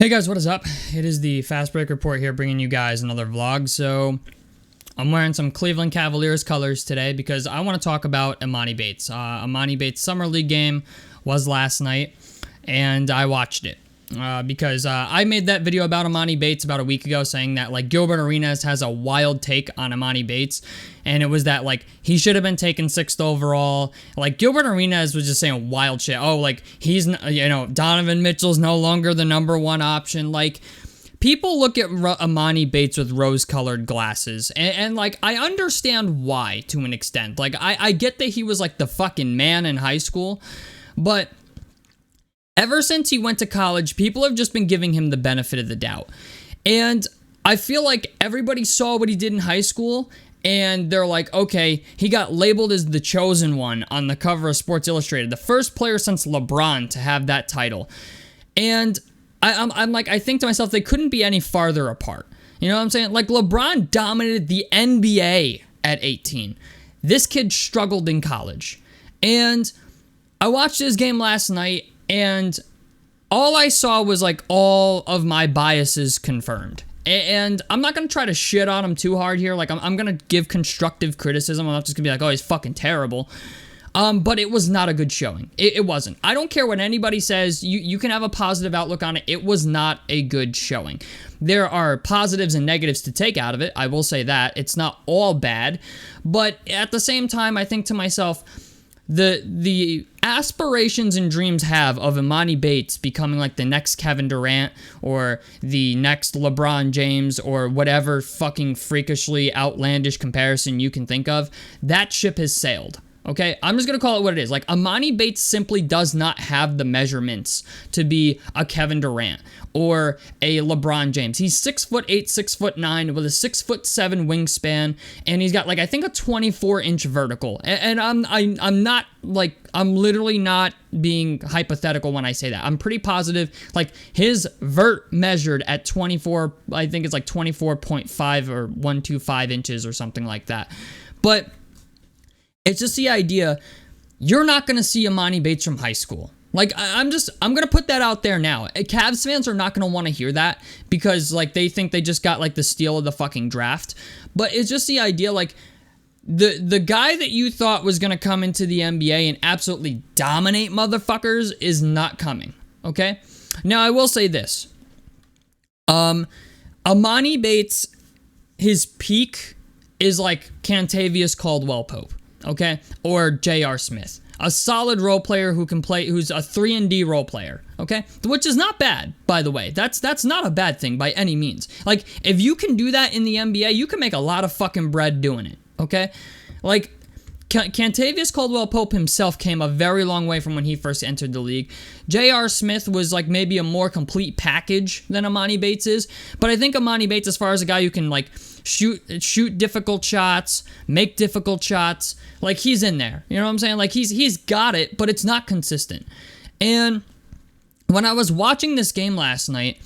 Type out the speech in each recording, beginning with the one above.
Hey guys, what is up? It is the Fast Break Report here, bringing you guys another vlog. So I'm wearing some Cleveland Cavaliers colors today because I want to talk about Emoni Bates. Emoni Bates' summer league game was last night, and I watched it because I made that video about Emoni Bates about a week ago, saying that like Gilbert Arenas has a wild take on Emoni Bates, and it was that like he should have been taken 6th overall. Like Gilbert Arenas was just saying wild shit. Oh, like he's Donovan Mitchell's no longer the #1 option. Like people look at Emoni Bates with rose-colored glasses, and like I understand why to an extent. Like I get that he was like the fucking man in high school, but ever since he went to college, people have just been giving him the benefit of the doubt. And I feel like everybody saw what he did in high school, and they're like, okay, he got labeled as the chosen one on the cover of Sports Illustrated, the first player since LeBron to have that title. And I'm like, I think to myself, they couldn't be any farther apart. You know what I'm saying? Like, LeBron dominated the NBA at 18. This kid struggled in college. And I watched his game last night, and all I saw was like all of my biases confirmed. And I'm not going to try to shit on him too hard here. Like, I'm going to give constructive criticism. I'm not just going to be like, oh, he's fucking terrible. But it was not a good showing. It wasn't. I don't care what anybody says. You can have a positive outlook on it. It was not a good showing. There are positives and negatives to take out of it. I will say that. It's not all bad. But at the same time, I think to myself, the aspirations and dreams have of Emoni Bates becoming like the next Kevin Durant or the next LeBron James or whatever fucking freakishly outlandish comparison you can think of, that ship has sailed. Okay, I'm just going to call it what it is. Like, Emoni Bates simply does not have the measurements to be a Kevin Durant or a LeBron James. He's 6'8", 6'9", with a 6'7" wingspan, and he's got, like, I think a 24-inch vertical. And I'm not, like, I'm literally not being hypothetical when I say that. I'm pretty positive, like, his vert measured at 24, I think it's like 24.5 or 125 inches or something like that. But it's just the idea, you're not going to see Emoni Bates from high school. Like, I'm going to put that out there now. Cavs fans are not going to want to hear that because, like, they think they just got, like, the steal of the fucking draft. But it's just the idea, like, the guy that you thought was going to come into the NBA and absolutely dominate motherfuckers is not coming, okay? Now, I will say this. Emoni Bates, his peak is like Cantavius Caldwell-Pope. Okay, or J.R. Smith, a solid role player who can play, who's a 3-and-D role player. Okay, which is not bad, by the way. That's not a bad thing by any means. Like, if you can do that in the NBA, you can make a lot of fucking bread doing it. Okay, like Cantavius Caldwell-Pope himself came a very long way from when he first entered the league. J.R. Smith was like maybe a more complete package than Emoni Bates is, but I think Emoni Bates, as far as a guy who can like shoot difficult shots, make difficult shots, like he's in there. You know what I'm saying? Like he's got it, but it's not consistent. And when I was watching this game last night,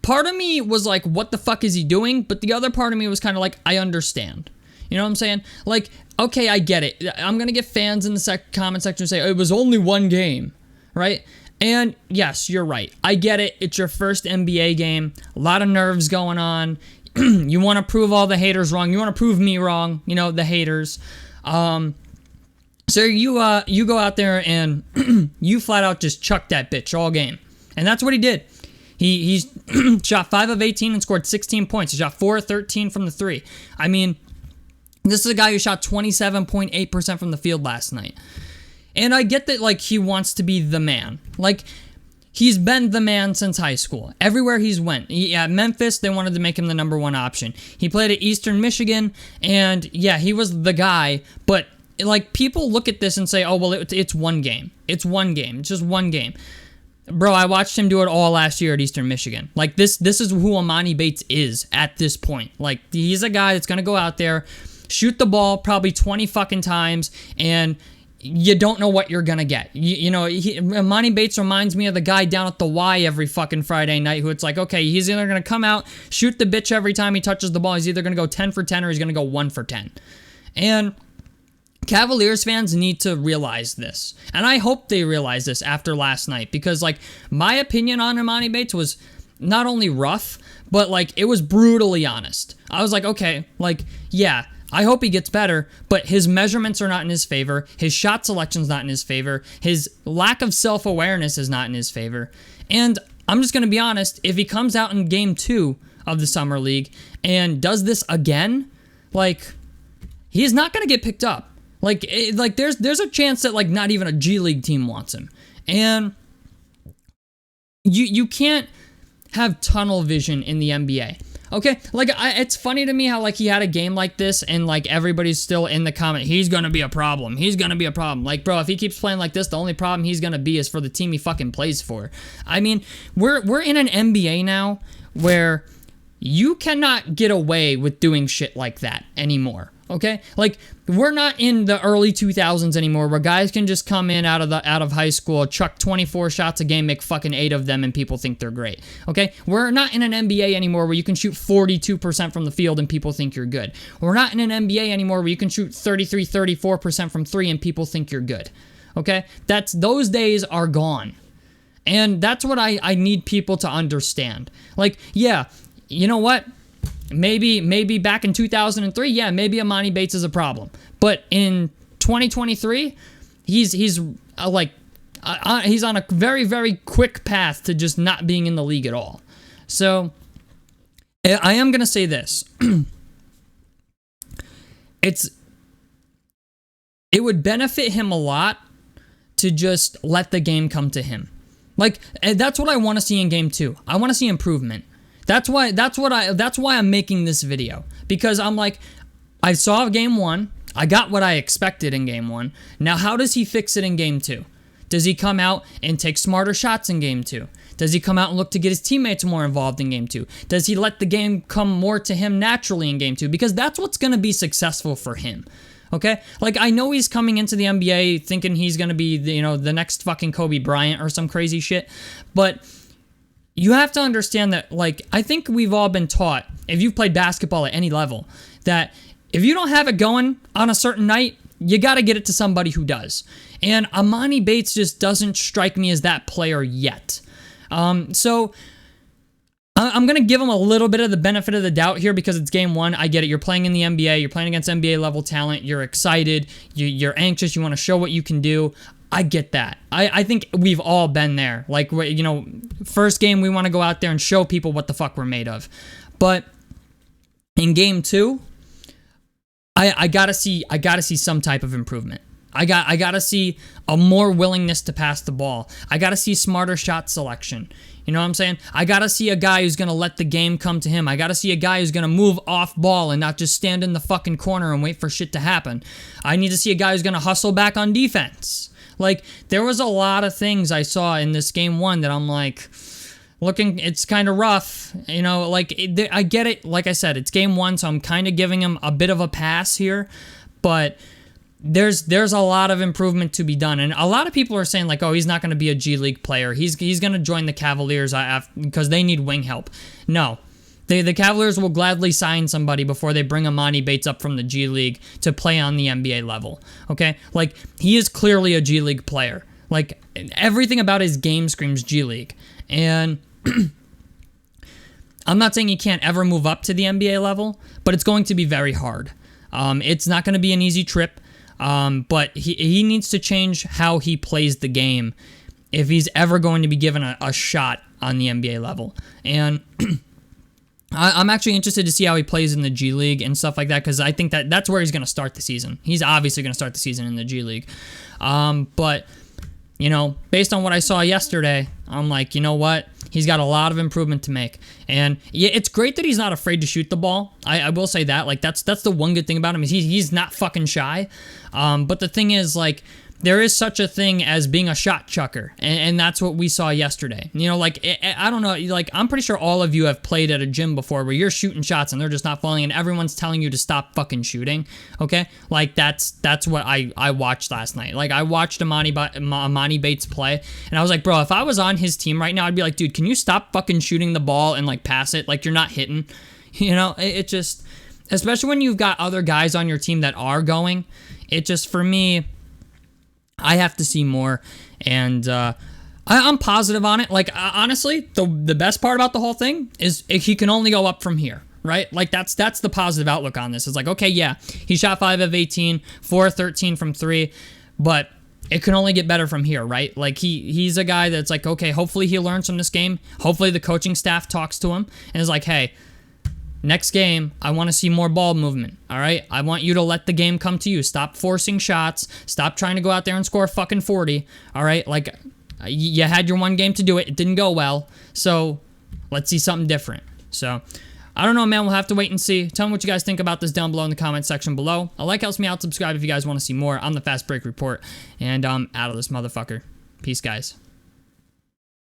part of me was like, what the fuck is he doing? But the other part of me was kind of like, I understand. You know what I'm saying? Like, okay, I get it. I'm going to get fans in the comment section who say, it was only one game, right? And yes, you're right. I get it. It's your first NBA game. A lot of nerves going on. You want to prove all the haters wrong. You want to prove me wrong, you know, the haters. So you go out there and you flat out just chuck that bitch all game. And that's what he did. He shot 5 of 18 and scored 16 points. He shot 4 of 13 from the 3. I mean, this is a guy who shot 27.8% from the field last night. And I get that, like, he wants to be the man. Like, he's been the man since high school. Everywhere he's went. At Memphis, they wanted to make him the #1 option. He played at Eastern Michigan, and yeah, he was the guy. But, like, people look at this and say, oh, well, it's one game. It's one game. It's just one game. Bro, I watched him do it all last year at Eastern Michigan. Like, this is who Emoni Bates is at this point. Like, he's a guy that's going to go out there, shoot the ball probably 20 fucking times, and you don't know what you're going to get. Emoni Bates reminds me of the guy down at the Y every fucking Friday night who it's like, okay, he's either going to come out, shoot the bitch every time he touches the ball. He's either going to go 10 for 10 or he's going to go 1 for 10. And Cavaliers fans need to realize this. And I hope they realize this after last night, because, like, my opinion on Emoni Bates was not only rough, but, like, it was brutally honest. I was like, okay, like, yeah, I hope he gets better, but his measurements are not in his favor. His shot selection's not in his favor. His lack of self-awareness is not in his favor. And I'm just going to be honest, if he comes out in Game 2 of the Summer League and does this again, like, he's not going to get picked up. Like, there's a chance that, like, not even a G League team wants him. And you can't have tunnel vision in the NBA. Okay, like, it's funny to me how, like, he had a game like this and, like, everybody's still in the comment, he's gonna be a problem. He's gonna be a problem. Like, bro, if he keeps playing like this, the only problem he's gonna be is for the team he fucking plays for. I mean, we're in an NBA now where you cannot get away with doing shit like that anymore. Okay, like, we're not in the early 2000s anymore where guys can just come in out of high school, chuck 24 shots a game, make fucking 8 of them, and people think they're great. Okay, we're not in an NBA anymore where you can shoot 42% from the field and people think you're good. We're not in an NBA anymore where you can shoot 33, 34% from 3 and people think you're good. Okay, those days are gone, and that's what I need people to understand. Like, yeah, you know what? Maybe back in 2003, yeah, maybe Emoni Bates is a problem. But in 2023, he's on a very, very quick path to just not being in the league at all. So I am going to say this. It would benefit him a lot to just let the game come to him. Like, that's what I want to see in Game 2. I want to see improvement. That's why I'm making this video, because I'm like, I saw Game 1, I got what I expected in Game 1. Now, how does he fix it in Game 2? Does he come out and take smarter shots in Game 2? Does he come out and look to get his teammates more involved in Game 2? Does he let the game come more to him naturally in Game 2? Because that's what's going to be successful for him. Okay? Like, I know he's coming into the NBA thinking he's going to be, the next fucking Kobe Bryant or some crazy shit, but you have to understand that, like, I think we've all been taught, if you've played basketball at any level, that if you don't have it going on a certain night, you got to get it to somebody who does. And Emoni Bates just doesn't strike me as that player yet. So I'm going to give him a little bit of the benefit of the doubt here because it's Game 1. I get it. You're playing in the NBA. You're playing against NBA level talent. You're excited. You're anxious. You want to show what you can do. I get that. I think we've all been there. Like, first game, we want to go out there and show people what the fuck we're made of. But in Game 2, I gotta see some type of improvement. I gotta see a more willingness to pass the ball. I gotta see smarter shot selection. You know what I'm saying? I gotta see a guy who's gonna let the game come to him. I gotta see a guy who's gonna move off ball and not just stand in the fucking corner and wait for shit to happen. I need to see a guy who's gonna hustle back on defense. Like, there was a lot of things I saw in this Game 1 that I'm like, it's kind of rough. I get it. Like I said, it's Game 1, so I'm kind of giving him a bit of a pass here. But there's a lot of improvement to be done. And a lot of people are saying, like, oh, he's not going to be a G League player. He's going to join the Cavaliers because they need wing help. No. The Cavaliers will gladly sign somebody before they bring Emoni Bates up from the G League to play on the NBA level, okay? Like, he is clearly a G League player. Like, everything about his game screams G League. And I'm not saying he can't ever move up to the NBA level, but it's going to be very hard. It's not going to be an easy trip, but he needs to change how he plays the game if he's ever going to be given a shot on the NBA level. And I'm actually interested to see how he plays in the G League and stuff like that, because I think that's where he's going to start the season. He's obviously going to start the season in the G League. But, based on what I saw yesterday, I'm like, you know what? He's got a lot of improvement to make. And yeah, it's great that he's not afraid to shoot the ball. I will say that. Like, that's the one good thing about him is he's not fucking shy. But the thing is, like, there is such a thing as being a shot chucker, and that's what we saw yesterday. I don't know, like, I'm pretty sure all of you have played at a gym before where you're shooting shots and they're just not falling and everyone's telling you to stop fucking shooting, okay? Like, that's what I watched last night. Like, I watched Emoni Bates play, and I was like, bro, if I was on his team right now, I'd be like, dude, can you stop fucking shooting the ball and, like, pass it? Like, you're not hitting. especially when you've got other guys on your team that are going. It just, for me, I have to see more, and I'm positive on it. Like, honestly, the best part about the whole thing is he can only go up from here, right? Like, that's the positive outlook on this. It's like, okay, yeah, he shot 5 of 18, 4 of 13 from 3, but it can only get better from here, right? Like, he's a guy that's like, okay, hopefully he learns from this game. Hopefully the coaching staff talks to him and is like, hey, next game, I want to see more ball movement, all right? I want you to let the game come to you. Stop forcing shots. Stop trying to go out there and score fucking 40, all right? Like, you had your one game to do it. It didn't go well, so let's see something different. So, I don't know, man. We'll have to wait and see. Tell me what you guys think about this down below in the comment section below. A like helps me out. Subscribe if you guys want to see more. I'm the Fast Break Report, and I'm out of this motherfucker. Peace, guys.